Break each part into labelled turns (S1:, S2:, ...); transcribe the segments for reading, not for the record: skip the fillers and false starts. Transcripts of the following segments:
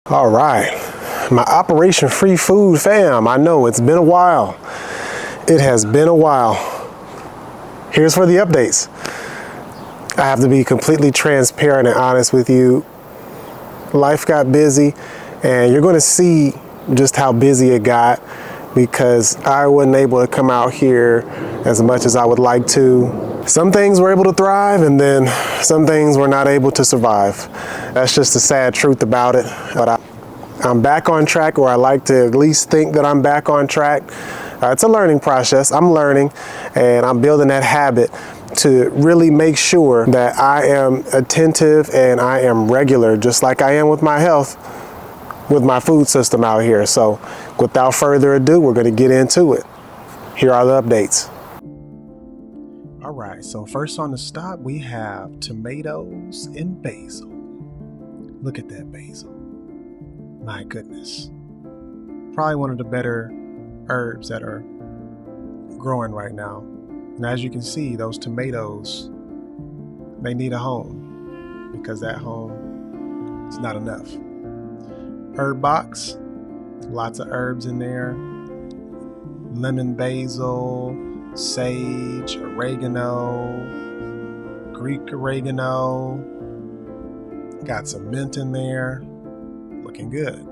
S1: All right, my Operation Free Food fam. I know it's been a while. It has been a while. Here's for the updates. I have to be completely transparent and honest with you. Life got busy, and you're going to see just how busy it got because I wasn't able to come out here as much as I would like to. Some things were able to thrive, and then some things were not able to survive. That's just the sad truth about it. But I'm back on track, or I like to at least think that I'm back on track. It's a learning process. I'm learning, and I'm building that habit to really make sure that I am attentive and I am regular, just like I am with my health, with my food system out here. So without further ado, we're going to get into it. Here are the updates. All right, so first on the stop, we have tomatoes and basil. Look at that basil. My goodness. Probably one of the better herbs that are growing right now. And as you can see, those tomatoes, they need a home because that home is not enough. Herb box, lots of herbs in there. Lemon basil, sage, oregano, Greek oregano. Got some mint in there. Looking good.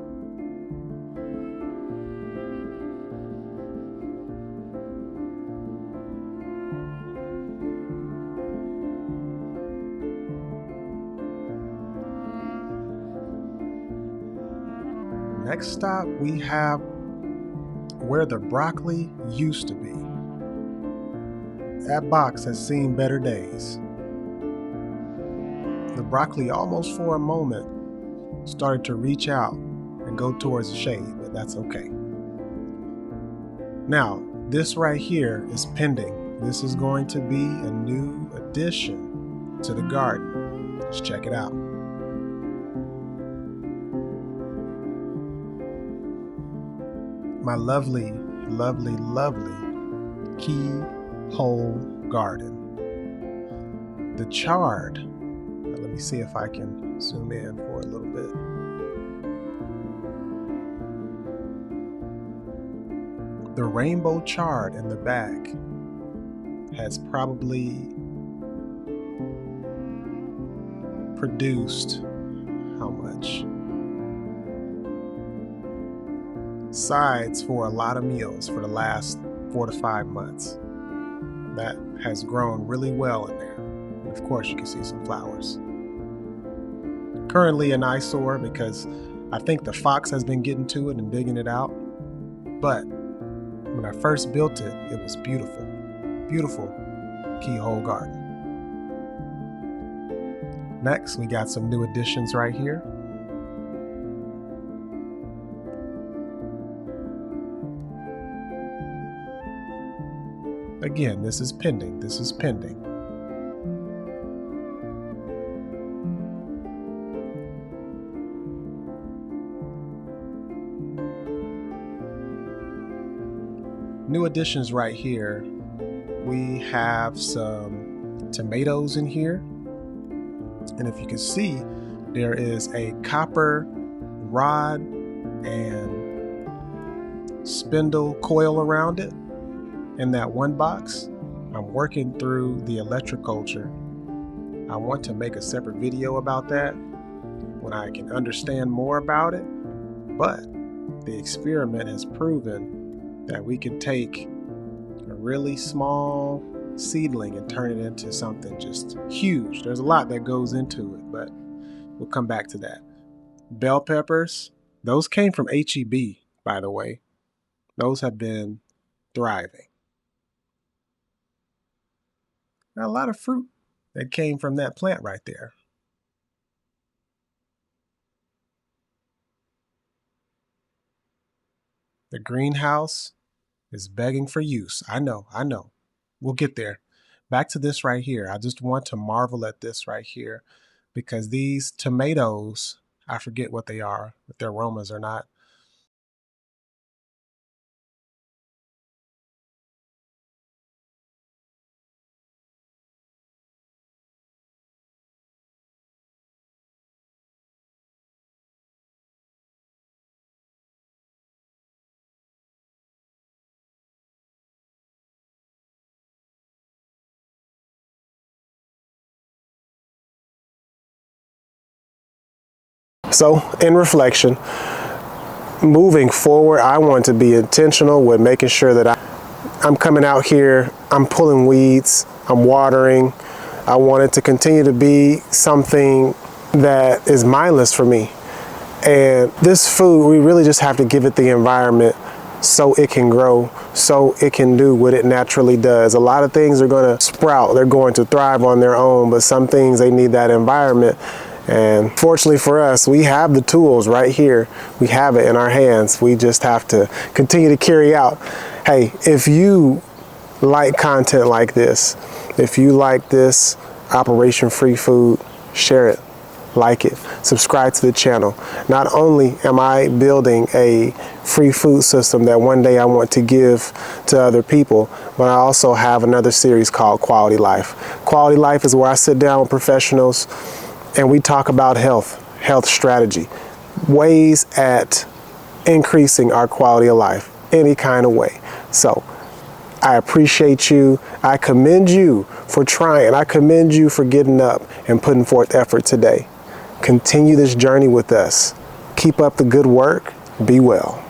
S1: Next stop, we have where the broccoli used to be. That box has seen better days. The broccoli almost for a moment started to reach out and go towards the shade, but that's okay. Now, this right here is pending. This is going to be a new addition to the garden. Let's check it out. My lovely, lovely, lovely keyhole garden. The chard. Now, let me see if I can zoom in for a little bit. The rainbow chard in the back has probably produced how much? Sides for a lot of meals for the last 4 to 5 months. That has grown really well in there. And of course, you can see some flowers. Currently an eyesore because I think the fox has been getting to it and digging it out. But when I first built it, it was beautiful. Beautiful keyhole garden. Next, we got some new additions right here. Again, this is pending. This is pending. New additions right here. We have some tomatoes in here. And if you can see, there is a copper rod and spindle coil around it. In that one box, I'm working through the electroculture. I want to make a separate video about that when I can understand more about it, but the experiment has proven that we can take a really small seedling and turn it into something just huge. There's a lot that goes into it, but we'll come back to that. Bell peppers, those came from HEB, by the way. Those have been thriving. Now, a lot of fruit that came from that plant right there. The greenhouse is begging for use. I know. We'll get there. Back to this right here. I just want to marvel at this right here because these tomatoes, I forget what they are, if they're aromas or not. So in reflection, moving forward, I want to be intentional with making sure that I'm coming out here, I'm pulling weeds, I'm watering. I want it to continue to be something that is mindless for me. And this food, we really just have to give it the environment so it can grow, so it can do what it naturally does. A lot of things are going to sprout, they're going to thrive on their own, but some things, they need that environment. And fortunately for us, we have the tools right here. We have it in our hands. We just have to continue to carry out. Hey, if you like content like this, if you like this Operation Free Food, share it, like it, subscribe to the channel. Not only am I building a free food system that one day I want to give to other people, but I also have another series called Quality Life. Quality Life is where I sit down with professionals and we talk about health strategy, ways at increasing our quality of life, any kind of way. So I appreciate you. I commend you for trying. I commend you for getting up and putting forth effort today. Continue this journey with us. Keep up the good work. Be well.